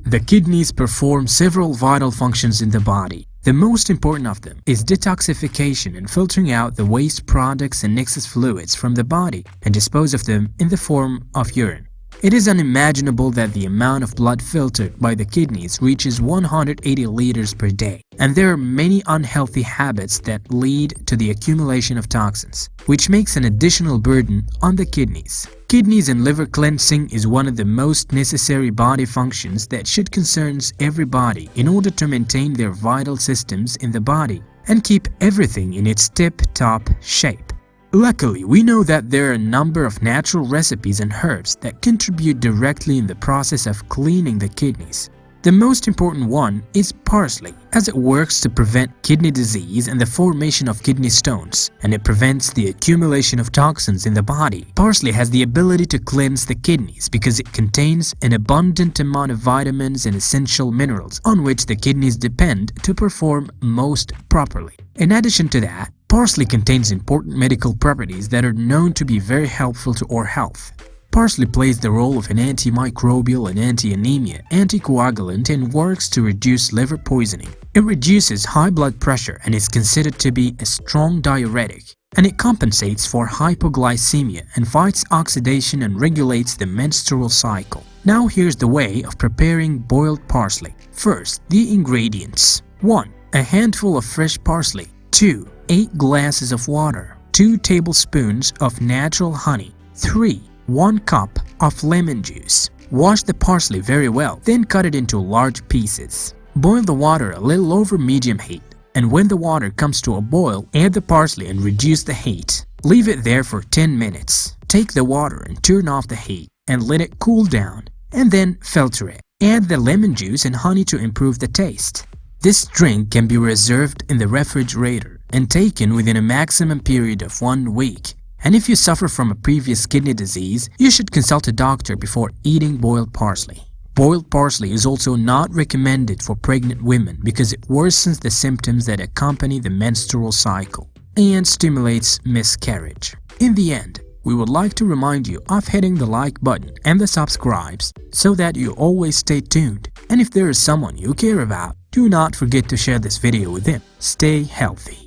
The kidneys perform several vital functions in the body. The most important of them is detoxification and filtering out the waste products and excess fluids from the body and dispose of them in the form of urine. It is unimaginable that the amount of blood filtered by the kidneys reaches 180 liters per day, and there are many unhealthy habits that lead to the accumulation of toxins, which makes an additional burden on the kidneys. Kidneys and liver cleansing is one of the most necessary body functions that should concern everybody in order to maintain their vital systems in the body and keep everything in its tip-top shape. Luckily, we know that there are a number of natural recipes and herbs that contribute directly in the process of cleaning the kidneys. The most important one is parsley, as it works to prevent kidney disease and the formation of kidney stones, and it prevents the accumulation of toxins in the body. Parsley has the ability to cleanse the kidneys because it contains an abundant amount of vitamins and essential minerals on which the kidneys depend to perform most properly. In addition to that, parsley contains important medical properties that are known to be very helpful to our health. Parsley plays the role of an antimicrobial and anti-anemia anticoagulant and works to reduce liver poisoning. It reduces high blood pressure and is considered to be a strong diuretic. And it compensates for hypoglycemia and fights oxidation and regulates the menstrual cycle. Now here's the way of preparing boiled parsley. First, the ingredients. 1. A handful of fresh parsley. 2. 8 glasses of water. 2 tablespoons of natural honey. 3. 1 cup of lemon juice. Wash the parsley very well, then cut it into large pieces. Boil the water a little over medium heat, and when the water comes to a boil, add the parsley and reduce the heat. Leave it there for 10 minutes. Take the water and turn off the heat and let it cool down, and then filter it. Add the lemon juice and honey to improve the taste. This drink can be reserved in the refrigerator and taken within a maximum period of 1 week. And if you suffer from a previous kidney disease, you should consult a doctor before eating boiled parsley. Boiled parsley is also not recommended for pregnant women because it worsens the symptoms that accompany the menstrual cycle and stimulates miscarriage. In the end, we would like to remind you of hitting the like button and the subscribes so that you always stay tuned. And if there is someone you care about, do not forget to share this video with them. Stay healthy.